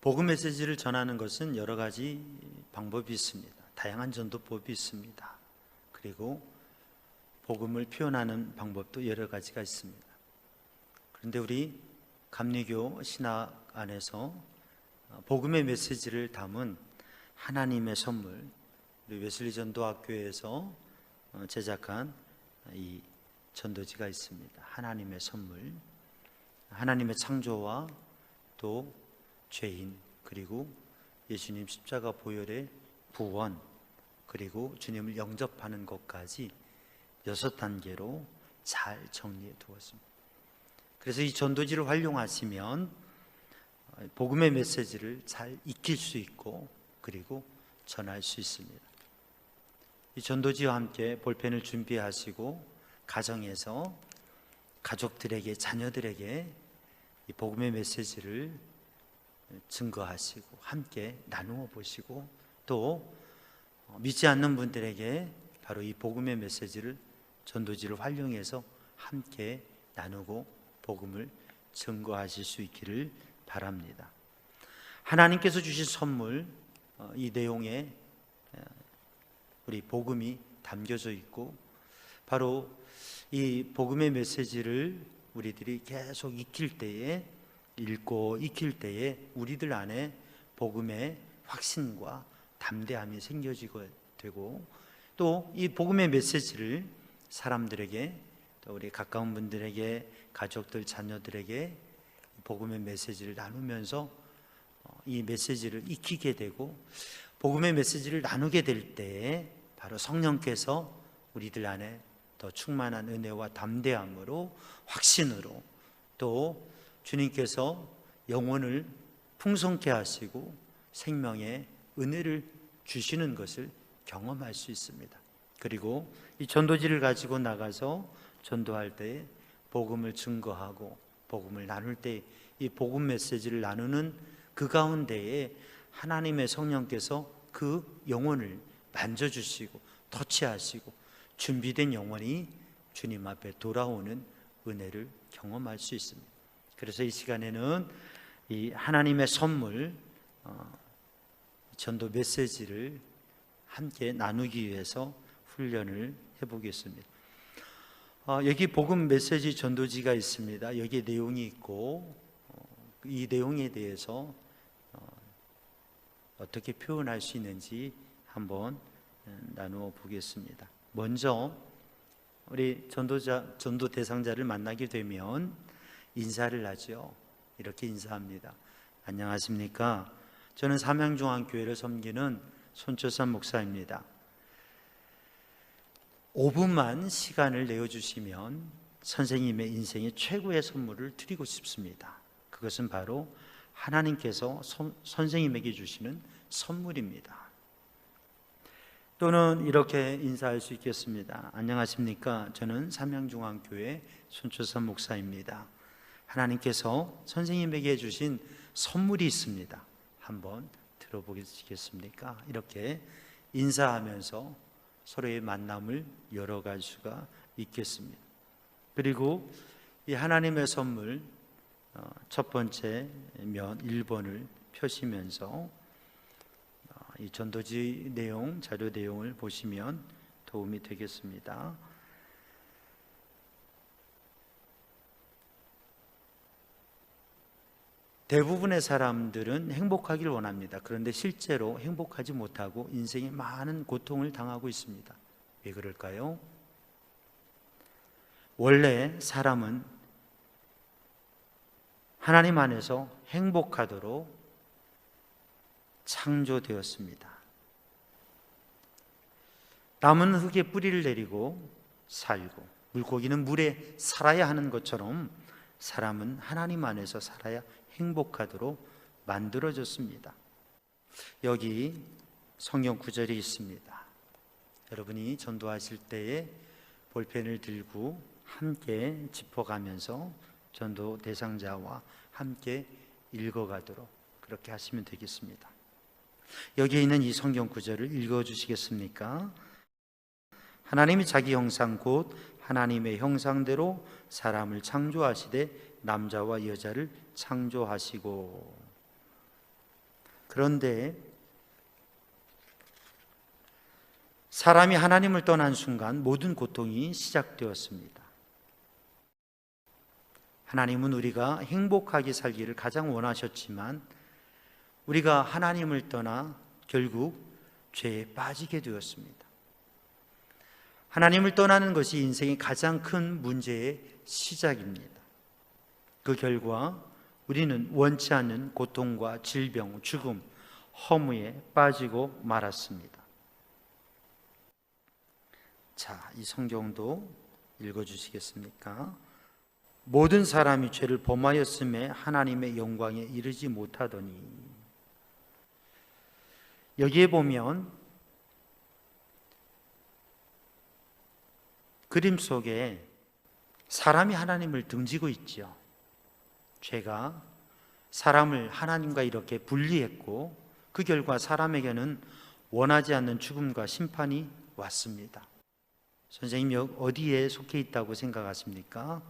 복음 메시지를 전하는 것은 여러 가지 방법이 있습니다. 다양한 전도법이 있습니다. 그리고 복음을 표현하는 방법도 여러 가지가 있습니다. 그런데 우리 감리교 신학 안에서 복음의 메시지를 담은 하나님의 선물, 우리 웨슬리 전도학교에서 제작한 이 전도지가 있습니다. 하나님의 선물, 하나님의 창조와 또 죄인, 그리고 예수님 십자가 보혈의 구원, 그리고 주님을 영접하는 것까지 6단계로 잘 정리해 두었습니다. 그래서 이 전도지를 활용하시면 복음의 메시지를 잘 익힐 수 있고 그리고 전할 수 있습니다. 이 전도지와 함께 볼펜을 준비하시고 가정에서 가족들에게, 자녀들에게 이 복음의 메시지를 증거하시고 함께 나누어 보시고 또 믿지 않는 분들에게 바로 이 복음의 메시지를 전도지를 활용해서 함께 나누고 복음을 증거하실 수 있기를 바랍니다. 하나님께서 주신 선물, 이 내용에 우리 복음이 담겨져 있고 바로 이 복음의 메시지를 우리들이 계속 익힐 때에, 읽고 익힐 때에 우리들 안에 복음의 확신과 담대함이 생겨지게 되고 또 이 복음의 메시지를 사람들에게, 또 우리 가까운 분들에게, 가족들, 자녀들에게 복음의 메시지를 나누면서 이 메시지를 익히게 되고 복음의 메시지를 나누게 될 때에 바로 성령께서 우리들 안에 더 충만한 은혜와 담대함으로, 확신으로, 또 주님께서 영혼을 풍성케 하시고 생명의 은혜를 주시는 것을 경험할 수 있습니다. 그리고 이 전도지를 가지고 나가서 전도할 때 복음을 증거하고 복음을 나눌 때 이 복음 메시지를 나누는 그 가운데에 하나님의 성령께서 그 영혼을 만져주시고 터치하시고 준비된 영혼이 주님 앞에 돌아오는 은혜를 경험할 수 있습니다. 그래서 이 시간에는 이 하나님의 선물, 전도 메시지를 함께 나누기 위해서 훈련을 해보겠습니다. 여기 복음 메시지 전도지가 있습니다. 여기에 내용이 있고 이 내용에 대해서 어떻게 표현할 수 있는지 한번 나누어 보겠습니다. 먼저 우리 전도 대상자를 만나게 되면 인사를 하죠. 이렇게 인사합니다. 안녕하십니까? 저는 삼양중앙교회를 섬기는 손초선 목사입니다. 5분만 시간을 내어주시면 선생님의 인생의 최고의 선물을 드리고 싶습니다. 그것은 바로 하나님께서 선생님에게 주시는 선물입니다. 또는 이렇게 인사할 수 있겠습니다. 안녕하십니까? 저는 삼양중앙교회 손초선 목사입니다. 하나님께서 선생님에게 주신 선물이 있습니다. 한번 들어보시겠습니까? 이렇게 인사하면서 서로의 만남을 열어갈 수가 있겠습니다. 그리고 이 하나님의 선물 첫 번째 면 1번을 펴시면서 이 전도지 내용, 자료 내용을 보시면 도움이 되겠습니다. 대부분의 사람들은 행복하길 원합니다. 그런데 실제로 행복하지 못하고 인생에 많은 고통을 당하고 있습니다. 왜 그럴까요? 원래 사람은 하나님 안에서 행복하도록 창조되었습니다. 나무는 흙에 뿌리를 내리고 살고 물고기는 물에 살아야 하는 것처럼 사람은 하나님 안에서 살아야 행복하도록 만들어졌습니다. 여기 성경 구절이 있습니다. 여러분이 전도하실 때에 볼펜을 들고 함께 짚어가면서 전도 대상자와 함께 읽어가도록 그렇게 하시면 되겠습니다. 여기에 있는 이 성경 구절을 읽어주시겠습니까? 하나님이 자기 형상 곧 하나님의 형상대로 사람을 창조하시되 남자와 여자를 창조하시고. 그런데 사람이 하나님을 떠난 순간 모든 고통이 시작되었습니다. 하나님은 우리가 행복하게 살기를 가장 원하셨지만 우리가 하나님을 떠나 결국 죄에 빠지게 되었습니다. 하나님을 떠나는 것이 인생의 가장 큰 문제의 시작입니다. 그 결과 우리는 원치 않는 고통과 질병, 죽음, 허무에 빠지고 말았습니다. 자, 이 성경도 읽어주시겠습니까? 모든 사람이 죄를 범하였음에 하나님의 영광에 이르지 못하더니. 여기에 보면 그림 속에 사람이 하나님을 등지고 있죠. 죄가 사람을 하나님과 이렇게 분리했고 그 결과 사람에게는 원하지 않는 죽음과 심판이 왔습니다. 선생님 어디에 속해 있다고 생각하십니까?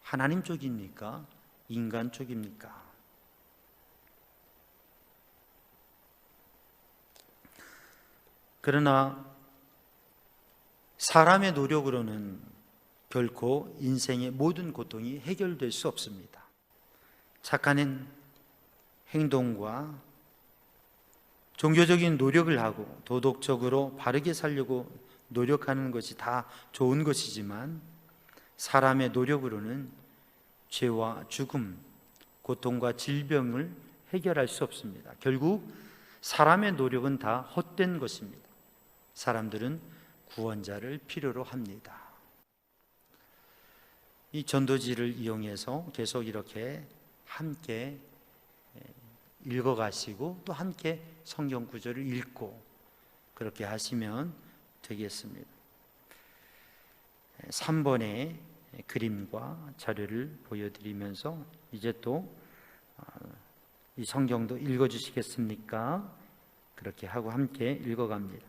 하나님 쪽입니까? 인간 쪽입니까? 그러나 사람의 노력으로는 결코 인생의 모든 고통이 해결될 수 없습니다. 착한 행동과 종교적인 노력을 하고 도덕적으로 바르게 살려고 노력하는 것이 다 좋은 것이지만 사람의 노력으로는 죄와 죽음, 고통과 질병을 해결할 수 없습니다. 결국 사람의 노력은 다 헛된 것입니다. 사람들은 구원자를 필요로 합니다. 이 전도지를 이용해서 계속 이렇게 함께 읽어가시고 또 함께 성경 구절을 읽고 그렇게 하시면 되겠습니다. 3번의 그림과 자료를 보여드리면서 이제 또 이 성경도 읽어주시겠습니까? 그렇게 하고 함께 읽어갑니다.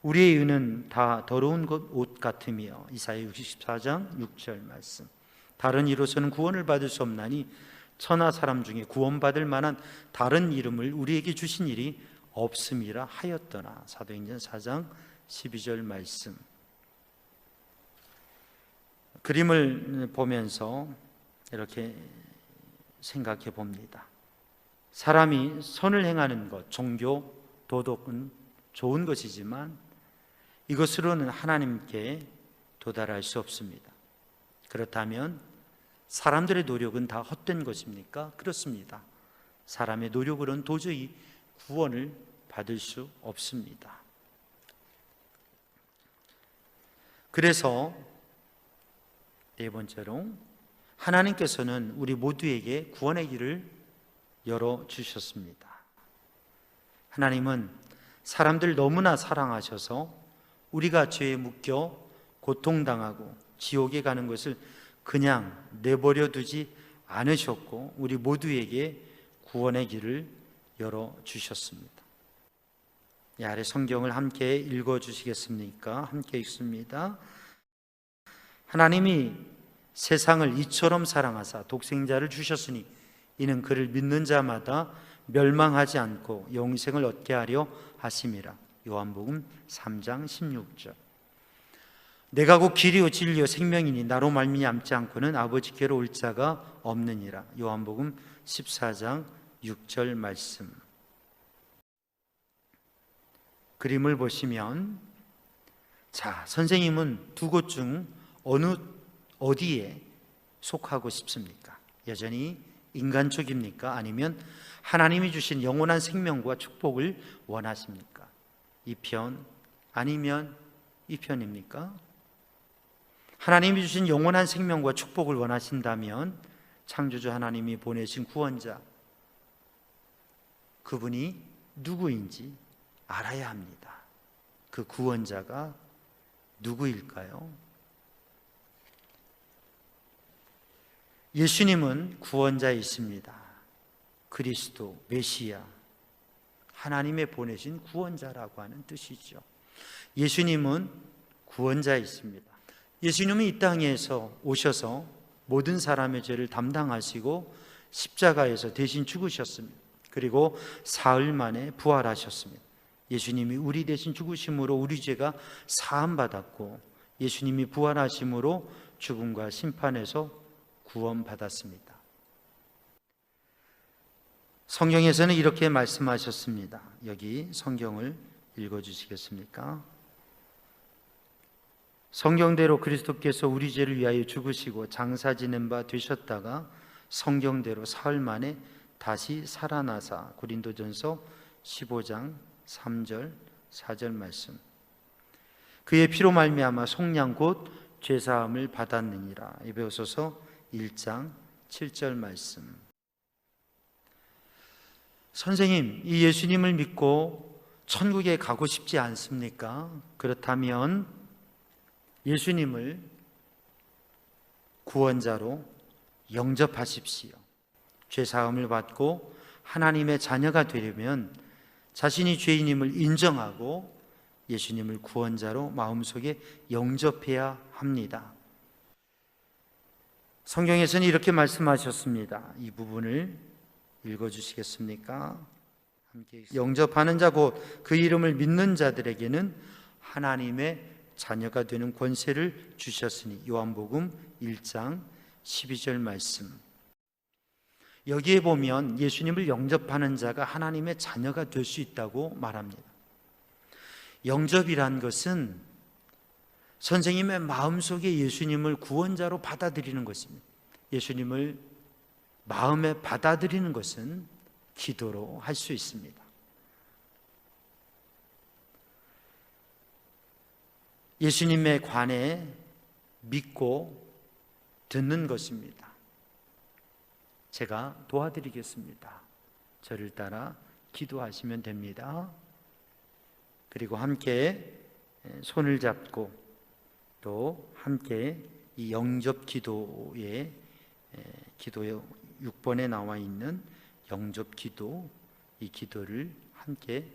우리의 의는 다 더러운 옷 같으며 이사야 64장 6절 말씀. 다른 이로서는 구원을 받을 수 없나니 천하 사람 중에 구원받을 만한 다른 이름을 우리에게 주신 일이 없음이라 하였더나. 사도행전 4장 12절 말씀. 그림을 보면서 이렇게 생각해 봅니다. 사람이 선을 행하는 것, 종교, 도덕은 좋은 것이지만 이것으로는 하나님께 도달할 수 없습니다. 그렇다면 사람들의 노력은 다 헛된 것입니까? 그렇습니다. 사람의 노력으로는 도저히 구원을 받을 수 없습니다. 그래서 네 번째로 하나님께서는 우리 모두에게 구원의 길을 열어주셨습니다. 하나님은 사람들 너무나 사랑하셔서 우리가 죄에 묶여 고통당하고 지옥에 가는 것을 그냥 내버려 두지 않으셨고 우리 모두에게 구원의 길을 열어주셨습니다. 이 아래 성경을 함께 읽어주시겠습니까? 함께 읽습니다. 하나님이 세상을 이처럼 사랑하사 독생자를 주셨으니 이는 그를 믿는 자마다 멸망하지 않고 영생을 얻게 하려 하심이라. 요한복음 3장 16절. 내가 곧 길이요 진리요 생명이니 나로 말미암지 않고는 아버지께로 올 자가 없느니라. 요한복음 14장 6절 말씀. 그림을 보시면 자, 선생님은 두 곳 중 어디에 속하고 싶습니까? 여전히 인간 쪽입니까? 아니면 하나님이 주신 영원한 생명과 축복을 원하십니까? 이 편 아니면 이 편입니까? 하나님이 주신 영원한 생명과 축복을 원하신다면 창조주 하나님이 보내신 구원자, 그분이 누구인지 알아야 합니다. 그 구원자가 누구일까요? 예수님은 구원자이십니다. 그리스도, 메시아, 하나님의 보내신 구원자라고 하는 뜻이죠. 예수님은 구원자이십니다. 예수님은 이 땅에서 오셔서 모든 사람의 죄를 담당하시고 십자가에서 대신 죽으셨습니다. 그리고 사흘 만에 부활하셨습니다. 예수님이 우리 대신 죽으심으로 우리 죄가 사함받았고 예수님이 부활하심으로 죽음과 심판에서 구원받았습니다. 성경에서는 이렇게 말씀하셨습니다. 여기 성경을 읽어주시겠습니까? 성경대로 그리스도께서 우리 죄를 위하여 죽으시고 장사 지낸 바 되셨다가 성경대로 사흘 만에 다시 살아나사. 고린도전서 15장 3절 4절 말씀. 그의 피로 말미암아 속량 곧 죄사함을 받았느니라. 에베소서 1장 7절 말씀. 선생님, 이 예수님을 믿고 천국에 가고 싶지 않습니까? 그렇다면 예수님을 구원자로 영접하십시오. 죄사함을 받고 하나님의 자녀가 되려면 자신이 죄인임을 인정하고 예수님을 구원자로 마음속에 영접해야 합니다. 성경에서는 이렇게 말씀하셨습니다. 이 부분을 읽어주시겠습니까? 함께 영접하는 자 곧 그 이름을 믿는 자들에게는 하나님의 자녀가 되는 권세를 주셨으니. 요한복음 1장 12절 말씀. 여기에 보면 예수님을 영접하는 자가 하나님의 자녀가 될 수 있다고 말합니다. 영접이란 것은 선생님의 마음속에 예수님을 구원자로 받아들이는 것입니다. 예수님을 마음에 받아들이는 것은 기도로 할 수 있습니다. 예수님에 관해 믿고 듣는 것입니다. 제가 도와드리겠습니다. 저를 따라 기도하시면 됩니다. 그리고 함께 손을 잡고 또 함께 이 영접 기도의 6번에 나와 있는 영접 기도, 이 기도를 함께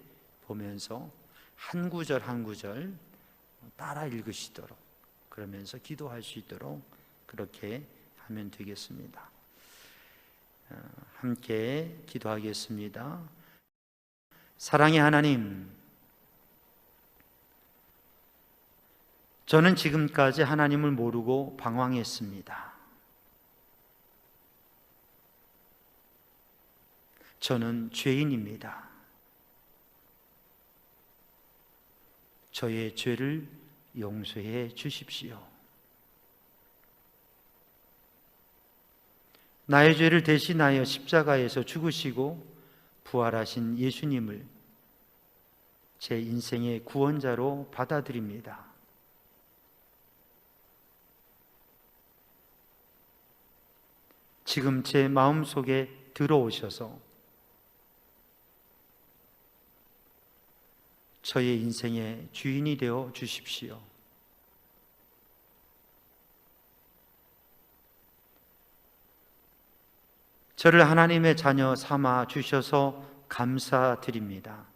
보면서 한 구절 한 구절 따라 읽으시도록, 그러면서 기도할 수 있도록 그렇게 하면 되겠습니다. 함께 기도하겠습니다. 사랑의 하나님, 저는 지금까지 하나님을 모르고 방황했습니다. 저는 죄인입니다. 저의 죄를 용서해 주십시오. 나의 죄를 대신하여 십자가에서 죽으시고 부활하신 예수님을 제 인생의 구원자로 받아들입니다. 지금 제 마음속에 들어오셔서 저의 인생의 주인이 되어 주십시오. 저를 하나님의 자녀 삼아 주셔서 감사드립니다.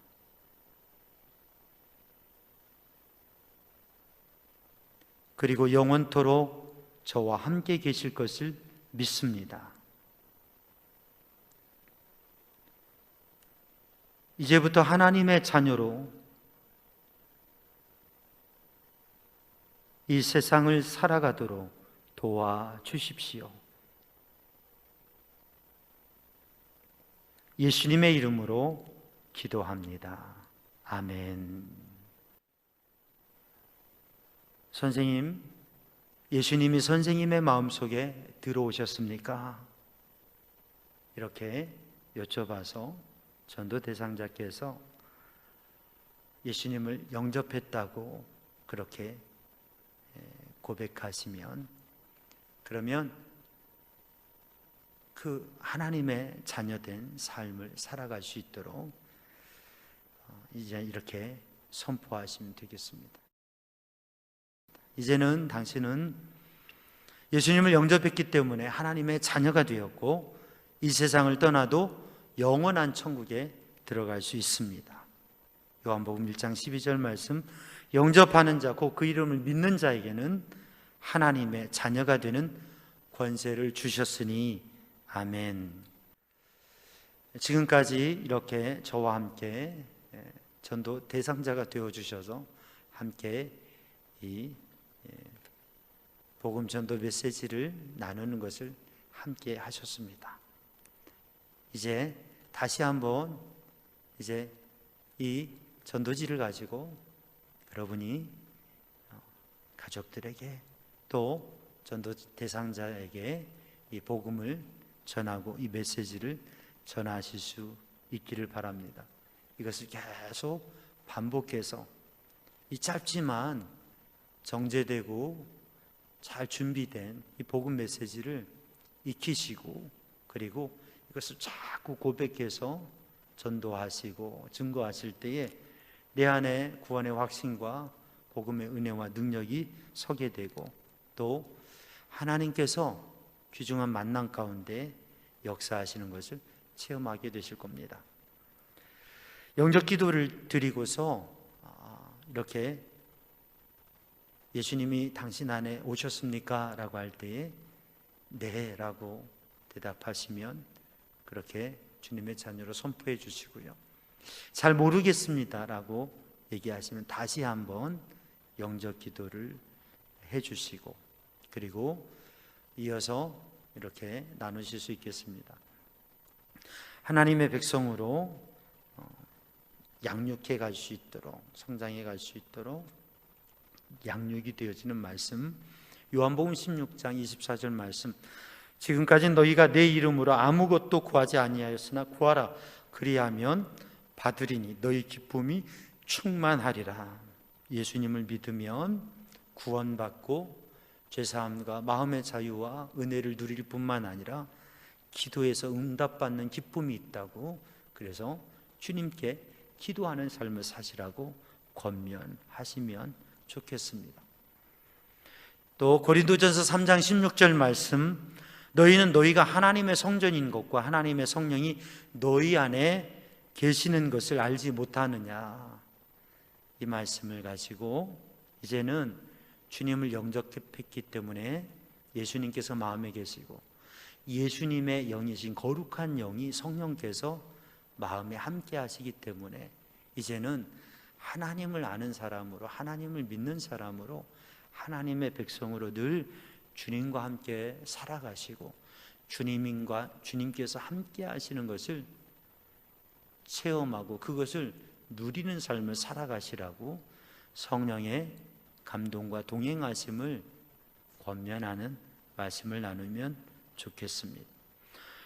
그리고 영원토록 저와 함께 계실 것을 믿습니다. 이제부터 하나님의 자녀로 이 세상을 살아가도록 도와주십시오. 예수님의 이름으로 기도합니다. 아멘. 선생님, 예수님이 선생님의 마음속에 들어오셨습니까? 이렇게 여쭤봐서 전도 대상자께서 예수님을 영접했다고 그렇게 고백하시면, 그러면 그 하나님의 자녀된 삶을 살아갈 수 있도록 이제 이렇게 선포하시면 되겠습니다. 이제는 당신은 예수님을 영접했기 때문에 하나님의 자녀가 되었고 이 세상을 떠나도 영원한 천국에 들어갈 수 있습니다. 요한복음 1장 12절 말씀, 영접하는 자 곧 그 이름을 믿는 자에게는 하나님의 자녀가 되는 권세를 주셨으니 아멘. 지금까지 이렇게 저와 함께 전도 대상자가 되어 주셔서 함께 이 복음 전도 메시지를 나누는 것을 함께 하셨습니다. 이제 다시 한번 이제 이 전도지를 가지고 여러분이 가족들에게 또 전도 대상자에게 이 복음을 전하고 이 메시지를 전하실 수 있기를 바랍니다. 이것을 계속 반복해서 이 짧지만 정제되고 잘 준비된 이 복음 메시지를 익히시고 그리고 이것을 자꾸 고백해서 전도하시고 증거하실 때에 내 안에 구원의 확신과 복음의 은혜와 능력이 서게 되고 또 하나님께서 귀중한 만남 가운데 역사하시는 것을 체험하게 되실 겁니다. 영접 기도를 드리고서 이렇게 예수님이 당신 안에 오셨습니까? 라고 할 때에 네 라고 대답하시면 그렇게 주님의 자녀로 선포해 주시고요. 잘 모르겠습니다 라고 얘기하시면 다시 한번 영접 기도를 해 주시고 그리고 이어서 이렇게 나누실 수 있겠습니다. 하나님의 백성으로 양육해 갈 수 있도록 성장해 갈 수 있도록 양육이 되어지는 말씀 요한복음 16장 24절 말씀 지금까지 너희가 내 이름으로 아무것도 구하지 아니하였으나 구하라 그리하면 받으리니 너희 기쁨이 충만하리라. 예수님을 믿으면 구원받고 죄사함과 마음의 자유와 은혜를 누릴 뿐만 아니라 기도에서 응답받는 기쁨이 있다고 그래서 주님께 기도하는 삶을 사시라고 권면하시면 좋겠습니다. 또 고린도전서 3장 16절 말씀 너희는 너희가 하나님의 성전인 것과 하나님의 성령이 너희 안에 계시는 것을 알지 못하느냐 이 말씀을 가지고 이제는 주님을 영접했기 때문에 예수님께서 마음에 계시고 예수님의 영이신 거룩한 영이 성령께서 마음에 함께 하시기 때문에 이제는 하나님을 아는 사람으로 하나님을 믿는 사람으로 하나님의 백성으로 늘 주님과 함께 살아가시고 주님께서 함께 하시는 것을 체험하고 그것을 누리는 삶을 살아가시라고 성령의 감동과 동행하심을 권면하는 말씀을 나누면 좋겠습니다.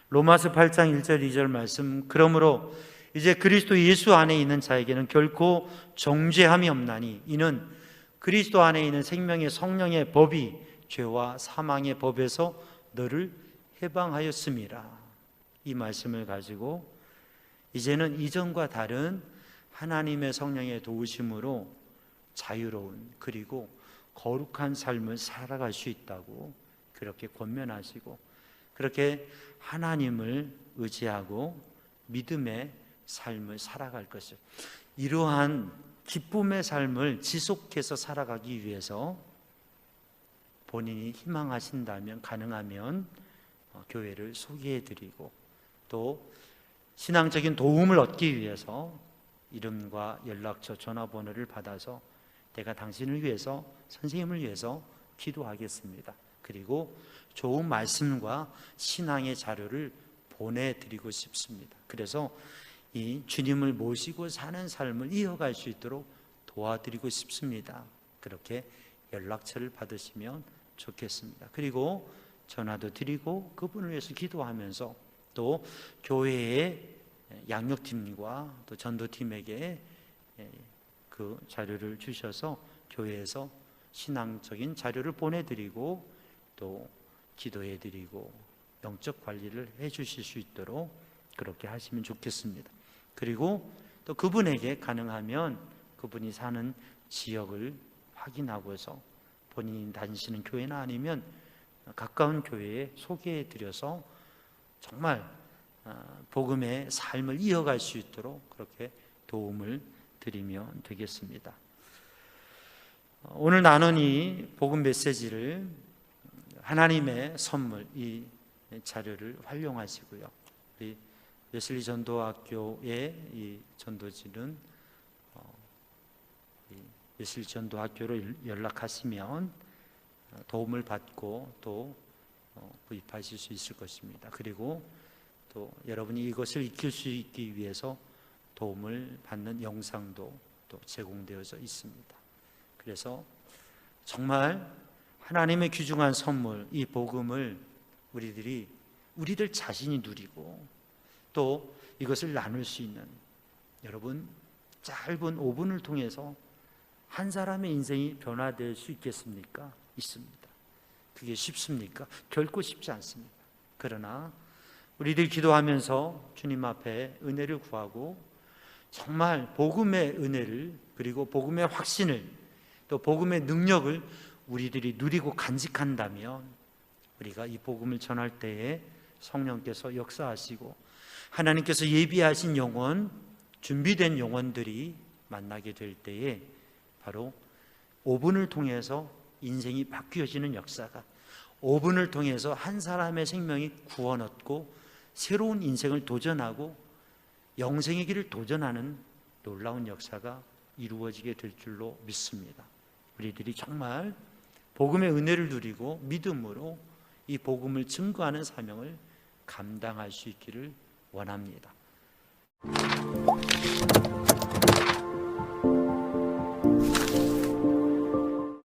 로마서 8장 1절 2절 말씀 그러므로 이제 그리스도 예수 안에 있는 자에게는 결코 정죄함이 없나니 이는 그리스도 안에 있는 생명의 성령의 법이 죄와 사망의 법에서 너를 해방하였음이라. 이 말씀을 가지고 이제는 이전과 다른 하나님의 성령의 도우심으로 자유로운 그리고 거룩한 삶을 살아갈 수 있다고 그렇게 권면하시고 그렇게 하나님을 의지하고 믿음의 삶을 살아갈 것을 이러한 기쁨의 삶을 지속해서 살아가기 위해서 본인이 희망하신다면 가능하면 교회를 소개해드리고 또 신앙적인 도움을 얻기 위해서 이름과 연락처 전화번호를 받아서 내가 당신을 위해서 선생님을 위해서 기도하겠습니다. 그리고 좋은 말씀과 신앙의 자료를 보내드리고 싶습니다. 그래서 이 주님을 모시고 사는 삶을 이어갈 수 있도록 도와드리고 싶습니다. 그렇게 연락처를 받으시면 좋겠습니다. 그리고 전화도 드리고 그분을 위해서 기도하면서 또 교회의 양육팀과 또 전도팀에게 그 자료를 주셔서 교회에서 신앙적인 자료를 보내드리고 또 기도해드리고 영적 관리를 해주실 수 있도록 그렇게 하시면 좋겠습니다. 그리고 또 그분에게 가능하면 그분이 사는 지역을 확인하고서 본인이 다니시는 교회나 아니면 가까운 교회에 소개해드려서 정말 복음의 삶을 이어갈 수 있도록 그렇게 도움을 드리면 되겠습니다. 오늘 나눈 이 복음 메시지를 하나님의 선물 이 자료를 활용하시고요. 우리 웨슬리 전도학교의 이 전도지는 이 웨슬리 전도학교로 연락하시면 도움을 받고 또 구입하실 수 있을 것입니다. 그리고 또 여러분이 이것을 익힐 수 있기 위해서 도움을 받는 영상도 또 제공되어져 있습니다. 그래서 정말 하나님의 귀중한 선물, 이 복음을 우리들 자신이 누리고 또 이것을 나눌 수 있는, 여러분 짧은 5분을 통해서 한 사람의 인생이 변화될 수 있겠습니까? 있습니다. 그게 쉽습니까? 결코 쉽지 않습니다. 그러나 우리들 기도하면서 주님 앞에 은혜를 구하고 정말 복음의 은혜를, 그리고 복음의 확신을, 또 복음의 능력을 우리들이 누리고 간직한다면 우리가 이 복음을 전할 때에 성령께서 역사하시고 하나님께서 예비하신 영혼, 준비된 영혼들이 만나게 될 때에 바로 5분을 통해서 인생이 바뀌어지는 역사가, 5분을 통해서 한 사람의 생명이 구원 얻고 새로운 인생을 도전하고 영생의 길을 도전하는 놀라운 역사가 이루어지게 될 줄로 믿습니다. 우리들이 정말 복음의 은혜를 누리고 믿음으로 이 복음을 증거하는 사명을 감당할 수 있기를 원합니다.